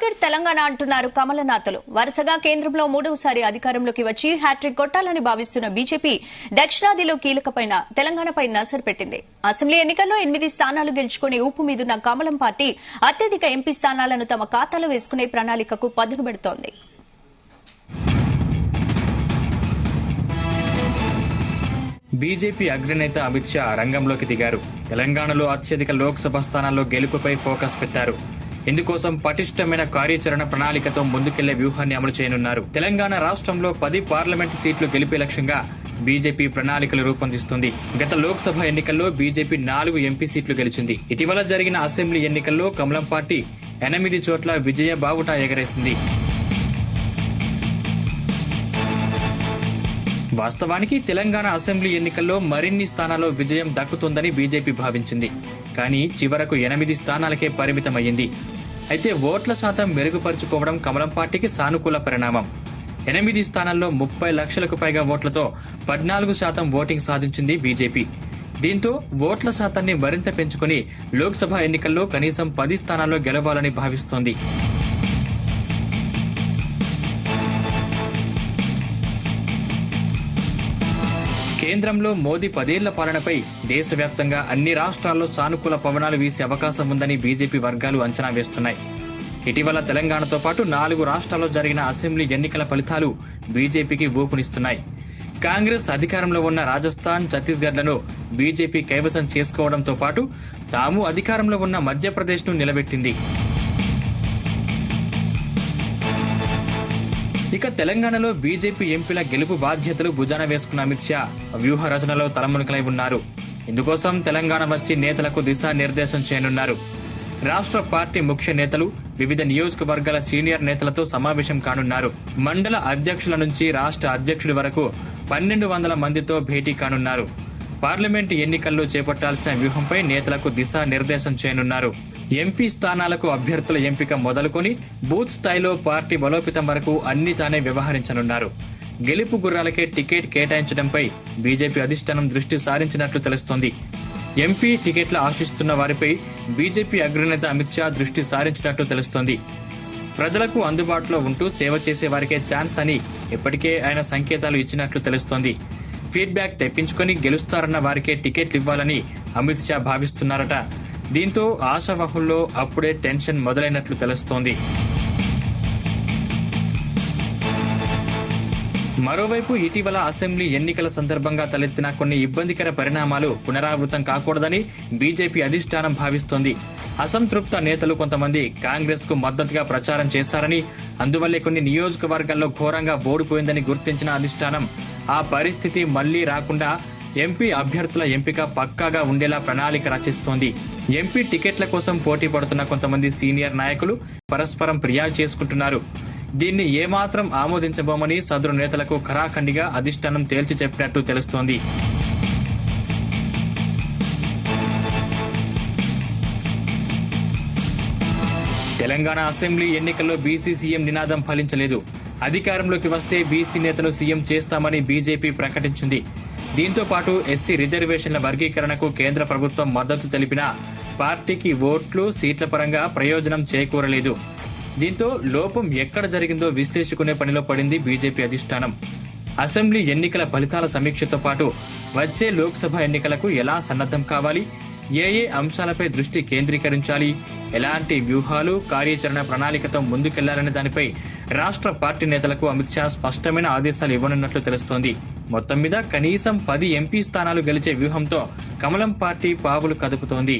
Target Telangana అంటున్నారు కమలనాథులు. వరుసగా కేంద్రంలో మూడవసారి అధికారంలోకి వచ్చి హ్యాట్రిక్ కొట్టాలని భావిస్తున్న బీజేపీ దక్షిణాదిలో కీలకమైన తెలంగాణపై నజరు పెట్టింది. అసెంబ్లీ ఎన్నికల్లో 8 స్థానాలు గెలుచుకుని ఊపు మీదున్న కమలం పార్టీ అత్యధిక ఎంపీ స్థానాలను తమ ఖాతాలో వేసుకునే ప్రణాళికకు పదును పెడుతోంది. బీజేపీ అగ్రనేత అమిత్ షా రంగంలోకి దిగారు. తెలంగాణలో అత్యధిక లోక్సభ స్థానాల్లో గెలుపుపై ఫోకస్ పెట్టారు. ఇందుకోసం పటిష్టమైన కార్యాచరణ ప్రణాళికతో ముందుకెళ్లే వ్యూహాన్ని అమలు చేయనున్నారు. తెలంగాణ రాష్ట్రంలో 10 పార్లమెంటు సీట్లు గెలిపే లక్ష్యంగా బీజేపీ ప్రణాళికలు రూపొందిస్తుంది. గత లోక్సభ ఎన్నికల్లో బీజేపీ 4 ఎంపీ సీట్లు గెలిచింది. ఇటీవల జరిగిన అసెంబ్లీ ఎన్నికల్లో కమలం పార్టీ 8 చోట్ల విజయ బావుటా ఎగరేసింది. వాస్తవానికి తెలంగాణ అసెంబ్లీ ఎన్నికల్లో మరిన్ని స్థానాల్లో విజయం దక్కుతుందని బీజేపీ భావించింది. కానీ చివరకు 8 స్థానాలకే పరిమితమయ్యింది. అయితే ఓట్ల శాతం మెరుగుపరుచుకోవడం కమలం పార్టీకి సానుకూల పరిణామం. 8 స్థానాల్లో 30 లక్షలకు పైగా ఓట్లతో 14% ఓటింగ్ సాధించింది బీజేపీ. దీంతో ఓట్ల శాతాన్ని మరింత పెంచుకుని లోక్సభ ఎన్నికల్లో కనీసం 10 స్థానాల్లో గెలవాలని భావిస్తోంది. కేంద్రంలో మోదీ 10 ఏళ్ల పాలనపై దేశవ్యాప్తంగా అన్ని రాష్ట్రాల్లో సానుకూల పవనాలు వీసే అవకాశం ఉందని బీజేపీ వర్గాలు అంచనా వేస్తున్నాయి. ఇటీవల తెలంగాణతో పాటు 4 రాష్ట్రాల్లో జరిగిన అసెంబ్లీ ఎన్నికల ఫలితాలు బీజేపీకి ఊపునిస్తున్నాయి. కాంగ్రెస్ అధికారంలో ఉన్న రాజస్థాన్, ఛత్తీస్గఢ్లను బీజేపీ కైవసం చేసుకోవడంతో పాటు తాము అధికారంలో ఉన్న మధ్యప్రదేశ్ ను నిలబెట్టింది. ఇక తెలంగాణలో బీజేపీ ఎంపీల గెలుపు బాధ్యతలు భుజాన వేసుకున్న అమిత్ షా వ్యూహ రచనలో తలమునకలై ఉన్నారు. ఇందుకోసం తెలంగాణ వచ్చి నేతలకు దిశానిర్దేశం చేయనున్నారు. రాష్ట్ర పార్టీ ముఖ్య నేతలు, వివిధ నియోజకవర్గాల సీనియర్ నేతలతో సమావేశం కానున్నారు. మండల అధ్యక్షుల నుంచి రాష్ట్ర అధ్యక్షుడి వరకు 1200 మందితో భేటీ కానున్నారు. పార్లమెంటు ఎన్నికల్లో చేపట్టాల్సిన వ్యూహంపై నేతలకు దిశానిర్దేశం చేయనున్నారు. ఎంపీ స్థానాలకు అభ్యర్థుల ఎంపిక మొదలుకొని బూత్ స్థాయిలో పార్టీ బలోపేతం వరకు అన్ని తానే వ్యవహరించనున్నారు. గెలుపు గుర్రాలకే టికెట్ కేటాయించడంపై బీజేపీ అధిష్టానం దృష్టి సారించినట్లు తెలుస్తోంది. ఎంపీ టికెట్ల ఆశిస్తున్న వారిపై బీజేపీ అగ్రనేత అమిత్ షా దృష్టి సారించినట్లు తెలుస్తోంది. ప్రజలకు అందుబాటులో ఉంటూ సేవ చేసే వారికే ఛాన్స్ అని ఇప్పటికే ఆయన సంకేతాలు ఇచ్చినట్లు తెలుస్తోంది. ఫీడ్బ్యాక్ తెప్పించుకొని గెలుస్తారన్న వారికే టికెట్లు ఇవ్వాలని అమిత్ షా భావిస్తున్నారట. దీంతో ఆశావహుల్లో అప్పుడే టెన్షన్ మొదలైనట్లు తెలుస్తోంది. మరోవైపు ఇటీవల అసెంబ్లీ ఎన్నికల సందర్భంగా తలెత్తిన కొన్ని ఇబ్బందికర పరిణామాలు పునరావృతం కాకూడదని బీజేపీ అధిష్టానం భావిస్తోంది. అసంతృప్త నేతలు కొంతమంది కాంగ్రెస్ కు మద్దతుగా ప్రచారం చేశారని, అందువల్లే కొన్ని నియోజకవర్గాల్లో ఘోరంగా ఓడిపోయిందని గుర్తించిన అధిష్టానం ఆ పరిస్థితి మళ్లీ రాకుండా ఎంపీ అభ్యర్థుల ఎంపిక పక్కాగా ఉండేలా ప్రణాళిక రచిస్తోంది. ఎంపీ టికెట్ల కోసం పోటీ పడుతున్న కొంతమంది సీనియర్ నాయకులు పరస్పరం ఫిర్యాదు చేసుకుంటున్నారు. దీన్ని ఏమాత్రం ఆమోదించబోమని సదరు నేతలకు ఖరాఖండిగా అధిష్టానం తేల్చి చెప్పినట్టు తెలుస్తోంది. తెలంగాణ అసెంబ్లీ ఎన్నికల్లో బీసీ సీఎం నినాదం ఫలించలేదు. అధికారంలోకి వస్తే బీసీ నేతను సీఎం చేస్తామని బీజేపీ ప్రకటించింది. దీంతో పాటు ఎస్సీ రిజర్వేషన్ల వర్గీకరణకు కేంద్ర ప్రభుత్వం మద్దతు తెలిపినా పార్టీకి ఓట్లు, సీట్ల పరంగా ప్రయోజనం చేకూరలేదు. దీంతో లోపం ఎక్కడ జరిగిందో విశ్లేషించుకునే పనిలో పడింది బీజేపీ అధిష్టానం. అసెంబ్లీ ఎన్నికల ఫలితాల సమీక్షతో పాటు వచ్చే లోక్సభ ఎన్నికలకు ఎలా సన్నద్దం కావాలి, ఏ అంశాలపై దృష్టి కేంద్రీకరించాలి, ఎలాంటి వ్యూహాలు, కార్యాచరణ ప్రణాళికతో ముందుకెళ్లాలనే దానిపై రాష్ట్ర పార్టీ నేతలకు అమిత్ షా స్పష్టమైన ఆదేశాలు ఇవ్వనున్నట్లు తెలుస్తోంది. మొత్తం మీద కనీసం 10 ఎంపీ స్థానాలు గెలిచే వ్యూహంతో కమలం పార్టీ పావులు కదుపుతోంది.